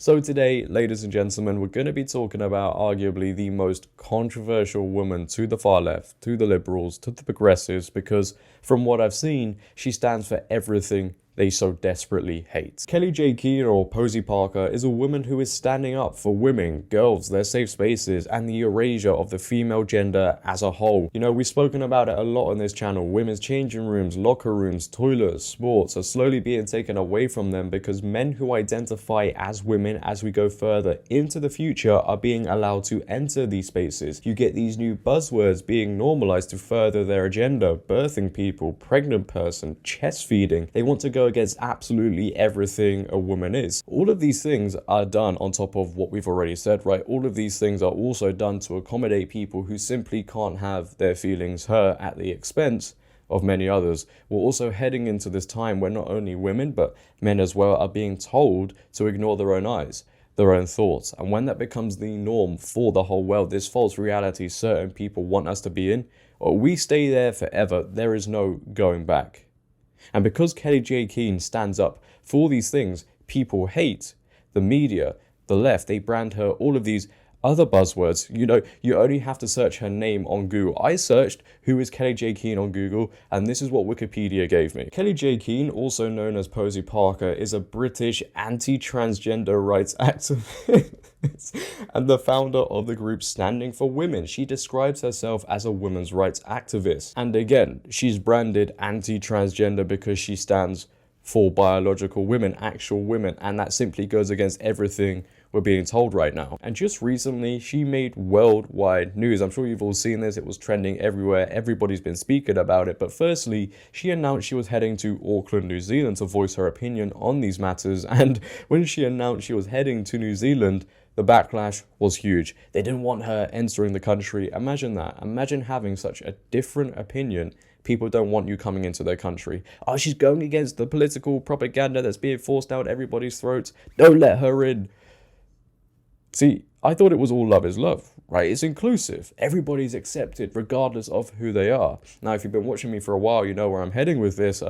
So today, ladies and gentlemen, we're going to be talking about arguably the most controversial woman to the far left, to the liberals, to the progressives, because from what I've seen, she stands for everything they so desperately hate. Kellie-Jay Keen, or Posie Parker, is a woman who is standing up for women, girls, their safe spaces, and the erasure of the female gender as a whole. You know, we've spoken about it a lot on this channel. Women's changing rooms, locker rooms, toilets, sports are slowly being taken away from them because men who identify as women as we go further into the future are being allowed to enter these spaces. You get these new buzzwords being normalized to further their agenda: birthing people, pregnant person, chest feeding. They want to go against absolutely everything a woman is. All of these things are done on top of what we've already said, right? All of these things are also done to accommodate people who simply can't have their feelings hurt at the expense of many others. We're also heading into this time where not only women, but men as well, are being told to ignore their own eyes, their own thoughts. And when that becomes the norm for the whole world, this false reality certain people want us to be in, or we stay there forever, there is no going back. And because Kellie-Jay Keen stands up for these things people hate, the media, the left, they brand her all of these other buzzwords. You know, you only have to search her name on Google. I searched who is Kellie-Jay Keen on Google, and this is what Wikipedia gave me. Kellie-Jay Keen, also known as Posie Parker, is a British anti-transgender rights activist and the founder of the group Standing for Women. She describes herself as a women's rights activist. And again, she's branded anti-transgender because she stands for biological women, actual women, and that simply goes against everything we're being told right now. And just recently, she made worldwide news. I'm sure you've all seen this. It was trending everywhere. Everybody's been speaking about it. But firstly, she announced she was heading to Auckland, New Zealand to voice her opinion on these matters. And when she announced she was heading to New Zealand, the backlash was huge. They didn't want her entering the country. Imagine that. Imagine having such a different opinion. People don't want you coming into their country. Oh, she's going against the political propaganda that's being forced down everybody's throats. Don't let her in. See, I thought it was all love is love, right? It's inclusive. Everybody's accepted regardless of who they are. Now, if you've been watching me for a while, you know where I'm heading with this.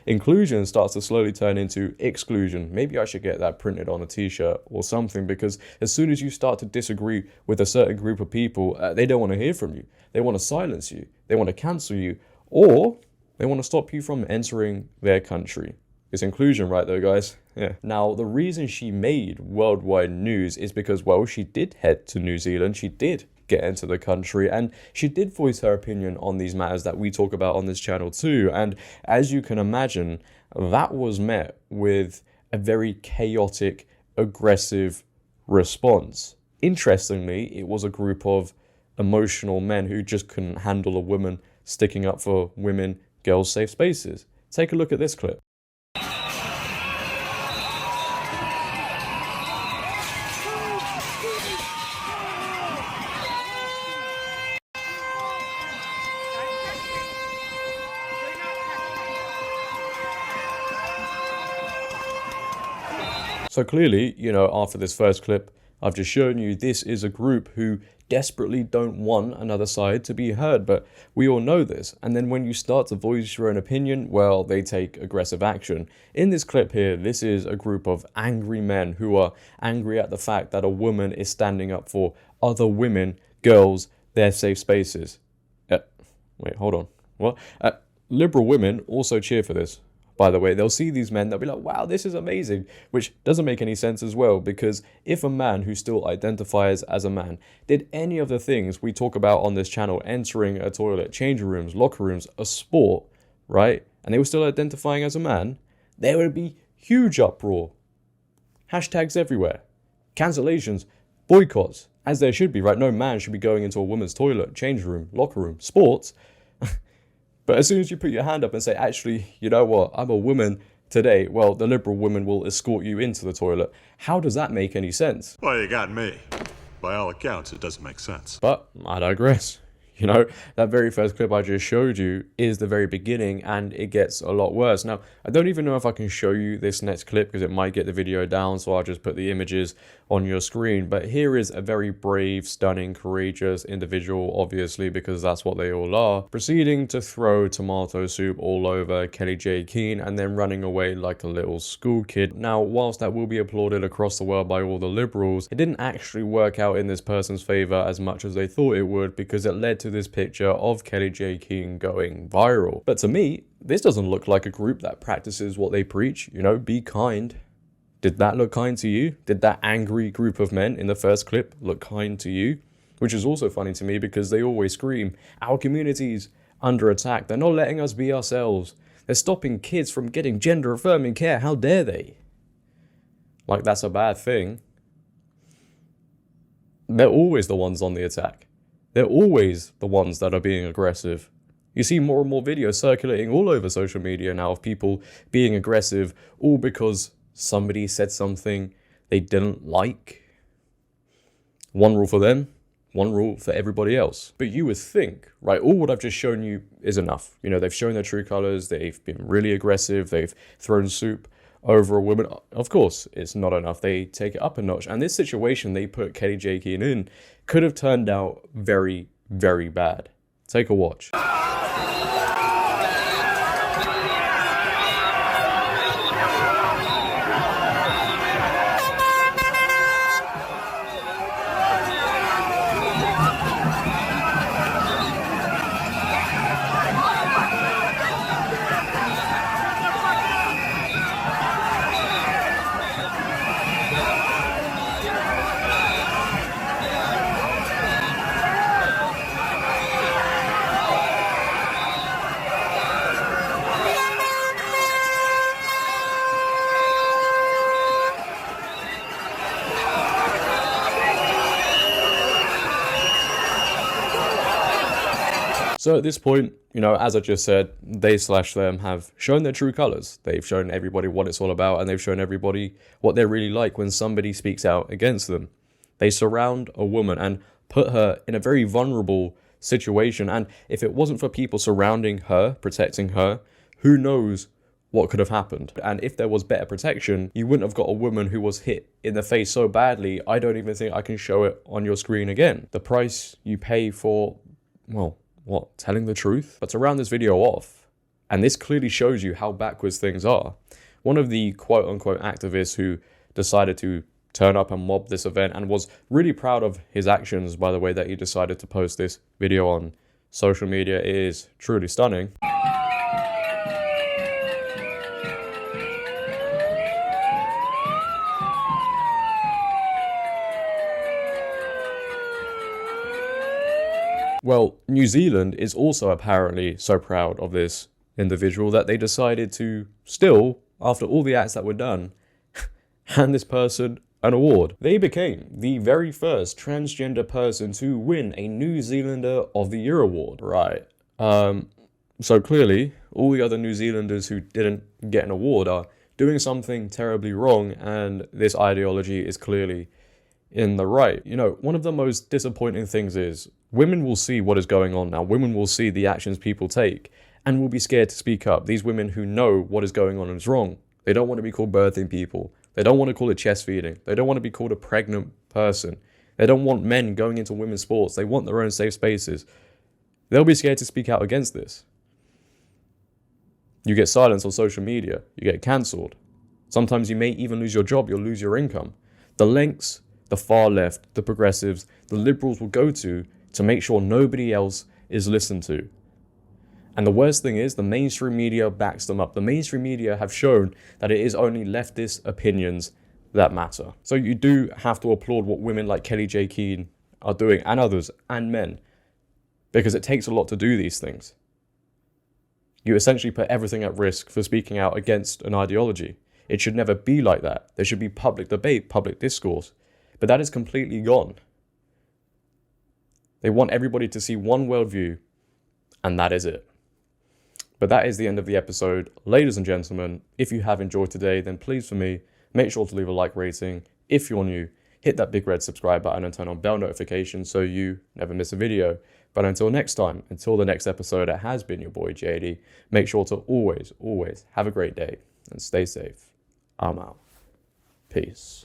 Inclusion starts to slowly turn into exclusion. Maybe I should get that printed on a t-shirt or something, because as soon as you start to disagree with a certain group of people, they don't want to hear from you. They want to silence you. They want to cancel you, or they want to stop you from entering their country. It's inclusion, right, though, guys? Yeah. Now, the reason she made worldwide news is because, well, she did head to New Zealand. She did get into the country, and she did voice her opinion on these matters that we talk about on this channel too. And as you can imagine, that was met with a very chaotic, aggressive response. Interestingly, it was a group of emotional men who just couldn't handle a woman sticking up for women, girls' safe spaces. Take a look at this clip. So clearly, you know, after this first clip, I've just shown you this is a group who desperately don't want another side to be heard, but we all know this. And then when you start to voice your own opinion, well, they take aggressive action. In this clip here, this is a group of angry men who are angry at the fact that a woman is standing up for other women, girls, their safe spaces. Wait, hold on. What? Liberal women also cheer for this. By the way, they'll see these men, they'll be like, wow, this is amazing, which doesn't make any sense as well, because if a man who still identifies as a man did any of the things we talk about on this channel, entering a toilet, changing rooms, locker rooms, a sport, right, and they were still identifying as a man, there would be huge uproar. Hashtags everywhere. Cancellations, boycotts, as there should be, right? No man should be going into a woman's toilet, changing room, locker room, sports. But as soon as you put your hand up and say, actually, you know what, I'm a woman today, well, the liberal woman will escort you into the toilet. How does that make any sense? Well, you got me. By all accounts, it doesn't make sense. But I digress. You know, that very first clip I just showed you is the very beginning, and it gets a lot worse. Now, I don't even know if I can show you this next clip because it might get the video down, so I'll just put the images on your screen. But here is a very brave, stunning, courageous individual, obviously, because that's what they all are, proceeding to throw tomato soup all over Kellie-Jay Keen and then running away like a little school kid. Now, whilst that will be applauded across the world by all the liberals, it didn't actually work out in this person's favor as much as they thought it would, because it led to this picture of Kellie-Jay Keen going viral. But to me, this doesn't look like a group that practices what they preach, you know, be kind. Did that look kind to you? Did that angry group of men in the first clip look kind to you? Which is also funny to me because they always scream, our community's under attack, they're not letting us be ourselves, they're stopping kids from getting gender affirming care, how dare they? Like that's a bad thing. They're always the ones on the attack. They're always the ones that are being aggressive. You see more and more videos circulating all over social media now of people being aggressive, all because somebody said something they didn't like. One rule for them, one rule for everybody else. But you would think, right, all what I've just shown you is enough. You know, they've shown their true colors, they've been really aggressive, they've thrown soup over a woman. Of course, it's not enough. They take it up a notch. And this situation they put Kellie-Jay Keen in could have turned out very, very bad. Take a watch. So at this point, you know, as I just said, they/them have shown their true colors. They've shown everybody what it's all about, and they've shown everybody what they're really like when somebody speaks out against them. They surround a woman and put her in a very vulnerable situation. And if it wasn't for people surrounding her, protecting her, who knows what could have happened. And if there was better protection, you wouldn't have got a woman who was hit in the face so badly, I don't even think I can show it on your screen again. The price you pay for, well, what, telling the truth? But to round this video off, and this clearly shows you how backwards things are, one of the quote-unquote activists who decided to turn up and mob this event and was really proud of his actions by the way that he decided to post this video on social media is truly stunning. Well, New Zealand is also apparently so proud of this individual that they decided to still, after all the acts that were done, hand this person an award. They became the very first transgender person to win a New Zealander of the Year award. Right. So clearly, all the other New Zealanders who didn't get an award are doing something terribly wrong, and this ideology is clearly in the right. You know, one of the most disappointing things is women will see what is going on now. Women will see the actions people take and will be scared to speak up. These women who know what is going on is wrong. They don't want to be called birthing people. They don't want to call it chest feeding. They don't want to be called a pregnant person. They don't want men going into women's sports. They want their own safe spaces. They'll be scared to speak out against this. You get silenced on social media. You get cancelled. Sometimes you may even lose your job. You'll lose your income. The lengths the far left, the progressives, the liberals will go to make sure nobody else is listened to. And the worst thing is the mainstream media backs them up. The mainstream media have shown that it is only leftist opinions that matter. So you do have to applaud what women like Kellie-Jay Keen are doing, and others, and men, because it takes a lot to do these things. You essentially put everything at risk for speaking out against an ideology. It should never be like that. There should be public debate, public discourse. But that is completely gone. They want everybody to see one worldview, and that is it. But that is the end of the episode. Ladies and gentlemen, if you have enjoyed today, then please for me, make sure to leave a like rating. If you're new, hit that big red subscribe button and turn on bell notifications so you never miss a video. But until next time, until the next episode, it has been your boy JD. Make sure to always have a great day and stay safe. I'm out. Peace.